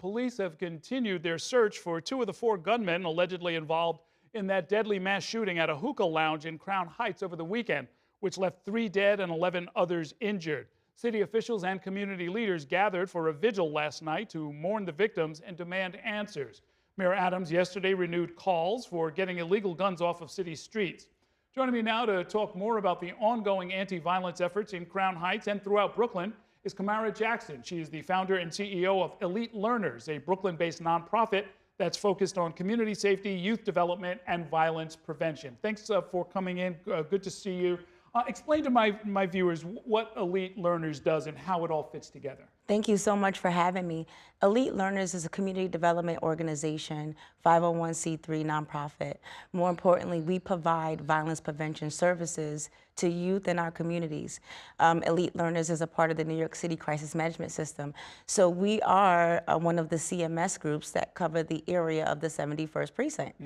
police have continued their search for two of the four gunmen allegedly involved in that deadly mass shooting at a hookah lounge in Crown Heights over the weekend, which left 3 dead and 11 others injured. City officials and community leaders gathered for a vigil last night to mourn the victims and demand answers. Mayor Adams yesterday renewed calls for getting illegal guns off of city streets. Joining me now to talk more about the ongoing anti-violence efforts in Crown Heights and throughout Brooklyn is Camara Jackson. She is the founder and CEO of Elite Learners, a Brooklyn-based nonprofit that's focused on community safety, youth development, and violence prevention. Thanks for coming in. Good to see you. Explain to my viewers what Elite Learners does and how it all fits together. Thank you so much for having me. Elite Learners is a community development organization, 501c3 nonprofit. More importantly, we provide violence prevention services to youth in our communities. Elite Learners is a part of the New York City crisis management system. So we are one of the CMS groups that cover the area of the 71st precinct.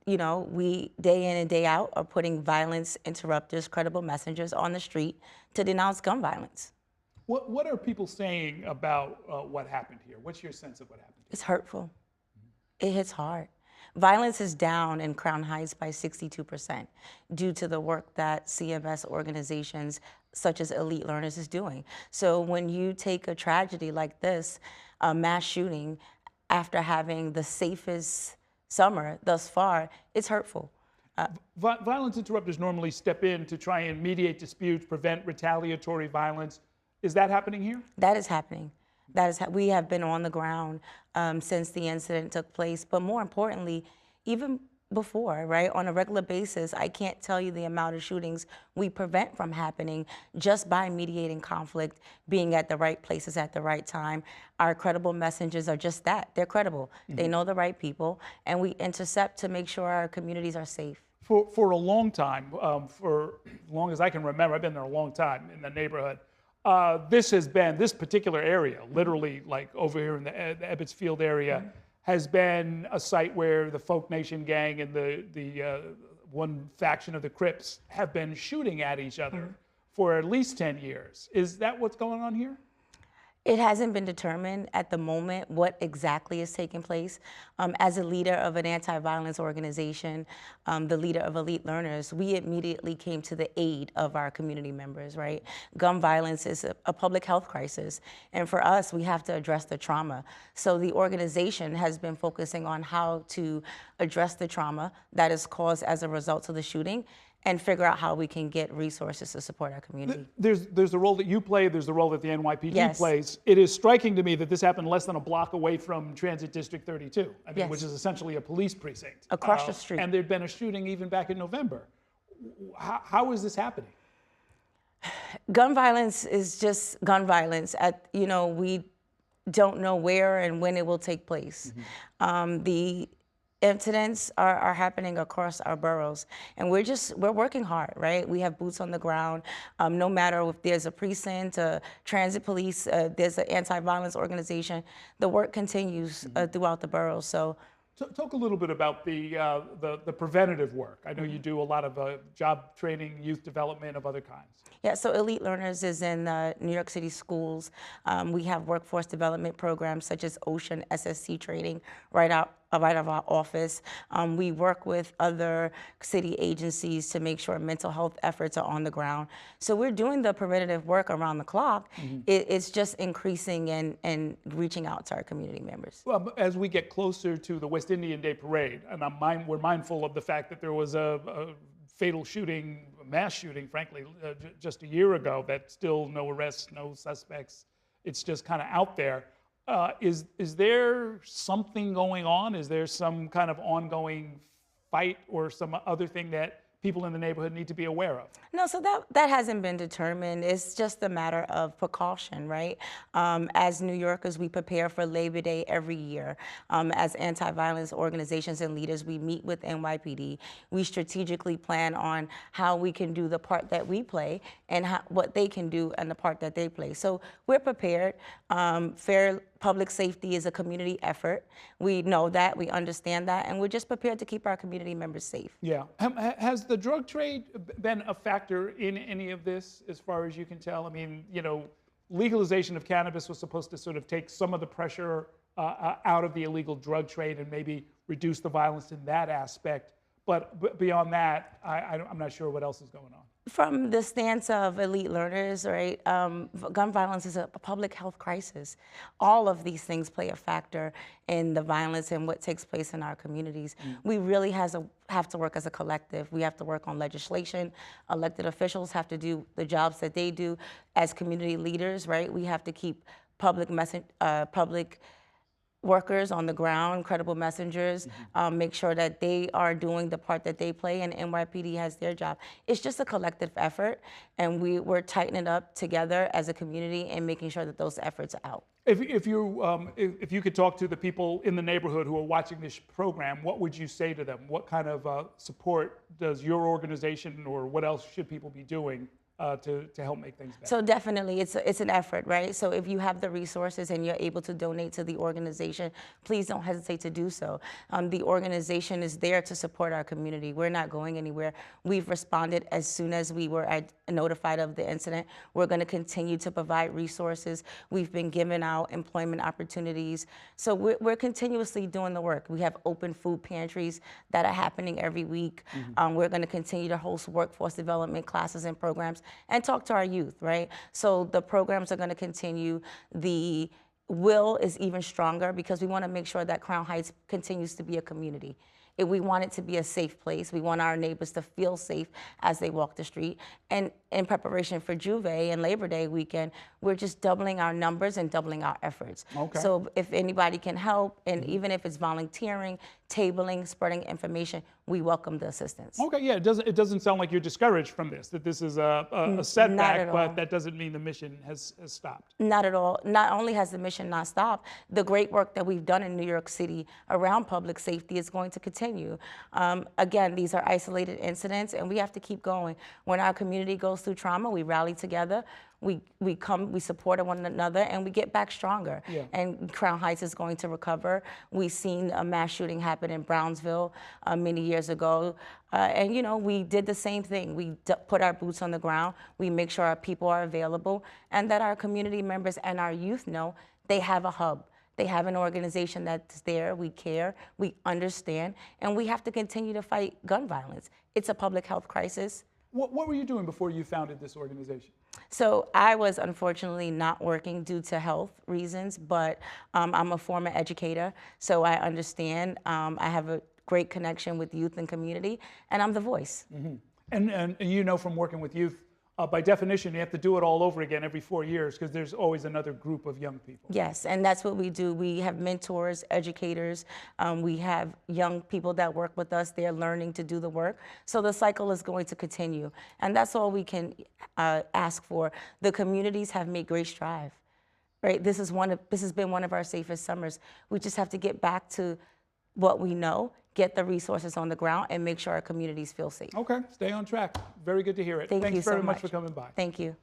You know, we day in and day out are putting violence interrupters, credible messengers on the street to denounce gun violence. What are people saying about what happened here? What's your sense of what happened here? It's hurtful. It hits hard. Violence is down in Crown Heights by 62% due to the work that CMS organizations such as Elite Learners is doing. So when you take a tragedy like this, a mass shooting, after having the safest summer thus far, it's hurtful. Violence interrupters normally step in to try and mediate disputes, prevent retaliatory violence. Is that happening here? That is happening. We have been on the ground since the incident took place, but more importantly, even before, right, on a regular basis, I can't tell you the amount of shootings we prevent from happening just by mediating conflict, being at the right places at the right time. Our credible messengers are just that. They're credible. They know the right people, and we intercept to make sure our communities are safe. For a long time, for as long as I can remember, I've been there a long time in the neighborhood, this particular area, literally like over here in the Ebbets Field area, has been a site where the Folk Nation gang and the one faction of the Crips have been shooting at each other for at least 10 years. Is that what's going on here? It hasn't been determined at the moment what exactly is taking place. As a leader of an anti-violence organization, the leader of Elite Learners, we immediately came to the aid of our community members, right? Gun violence is a public health crisis, and for us, we have to address the trauma. So the organization has been focusing on how to address the trauma that is caused as a result of the shooting, and figure out how we can get resources to support our community. There's the role that you play, there's the role that the NYPD Yes. plays. It is striking to me that this happened less than a block away from Transit District 32, Yes. which is essentially a police precinct. Across the street. And there'd been a shooting even back in November. How is this happening? Gun violence is just gun violence. We don't know where and when it will take place. The incidents are happening across our boroughs, and we're working hard, right? We have boots on the ground. No matter if there's a precinct, a transit police, there's an anti-violence organization, the work continues throughout the boroughs. So Talk a little bit about the preventative work. I know you do a lot of job training, youth development of other kinds. Yeah, so Elite Learners is in New York City schools. We have workforce development programs such as Ocean SSC training right out of our office. We work with other city agencies to make sure mental health efforts are on the ground. So we're doing the preventative work around the clock. It's just increasing and reaching out to our community members. Well, as we get closer to the West Indian Day Parade, and we're mindful of the fact that there was a fatal shooting, a mass shooting, frankly, just a year ago, that still no arrests, no suspects. It's just kind of out there. Is there something going on? Is there some kind of ongoing fight or some other thing that people in the neighborhood need to be aware of? No, so that hasn't been determined. It's just a matter of precaution, right? As New Yorkers, we prepare for Labor Day every year. As anti-violence organizations and leaders, we meet with NYPD. We strategically plan on how we can do the part that we play and what they can do and the part that they play. So we're prepared. Fair public safety is a community effort. We know that, we understand that, and we're just prepared to keep our community members safe. Yeah. Has the drug trade been a factor in any of this, as far as you can tell? I mean, legalization of cannabis was supposed to sort of take some of the pressure out of the illegal drug trade and maybe reduce the violence in that aspect. But beyond that, I'm not sure what else is going on. From the stance of elite learners, right, gun violence is a public health crisis. All of these things play a factor in the violence and what takes place in our communities. We really have to work as a collective. We have to work on legislation. Elected officials have to do the jobs that they do. As community leaders, right, we have to keep public workers on the ground, credible messengers, make sure that they are doing the part that they play, and NYPD has their job. It's just a collective effort, and we're tightening up together as a community and making sure that those efforts are out. If you could talk to the people in the neighborhood who are watching this program, what would you say to them? What kind of support does your organization, or what else should people be doing to help make things better? So definitely, it's an effort, right? So if you have the resources and you're able to donate to the organization, please don't hesitate to do so. The organization is there to support our community. We're not going anywhere. We've responded as soon as we were notified of the incident. We're going to continue to provide resources. We've been giving out employment opportunities. So we're continuously doing the work. We have open food pantries that are happening every week. We're going to continue to host workforce development classes and programs and talk to our youth, right? So the programs are going to continue. The will is even stronger because we want to make sure that Crown Heights continues to be a community. We want it to be a safe place. We want our neighbors to feel safe as they walk the street. And in preparation for Juve and Labor Day weekend, we're just doubling our numbers and doubling our efforts. Okay. So if anybody can help, and even if it's volunteering, tabling, spreading information, we welcome the assistance. Okay, yeah, it doesn't sound like you're discouraged from this, that this is a setback, but that doesn't mean the mission has stopped. Not at all. Not only has the mission not stopped, the great work that we've done in New York City around public safety is going to continue. Again, these are isolated incidents, and we have to keep going. When our community goes through trauma, we rally together. We support one another, and we get back stronger. Yeah. And Crown Heights is going to recover. We've seen a mass shooting happen in Brownsville many years ago. And, you know, we did the same thing. We put our boots on the ground. We make sure our people are available and that our community members and our youth know they have a hub. They have an organization that's there. We care, we understand, and we have to continue to fight gun violence. It's a public health crisis. What were you doing before you founded this organization? So I was unfortunately not working due to health reasons, but I'm a former educator, so I understand. I have a great connection with youth and community, and I'm the voice. And you know from working with youth, by definition, you have to do it all over again every 4 years because there's always another group of young people. Yes, and that's what we do. We have mentors, educators. We have young people that work with us. They're learning to do the work. So the cycle is going to continue. And that's all we can ask for. The communities have made great strides, right? This has been one of our safest summers. We just have to get back to what we know, get the resources on the ground, and make sure our communities feel safe. Okay, stay on track. Very good to hear it. Thanks very so much for coming by. Thank you.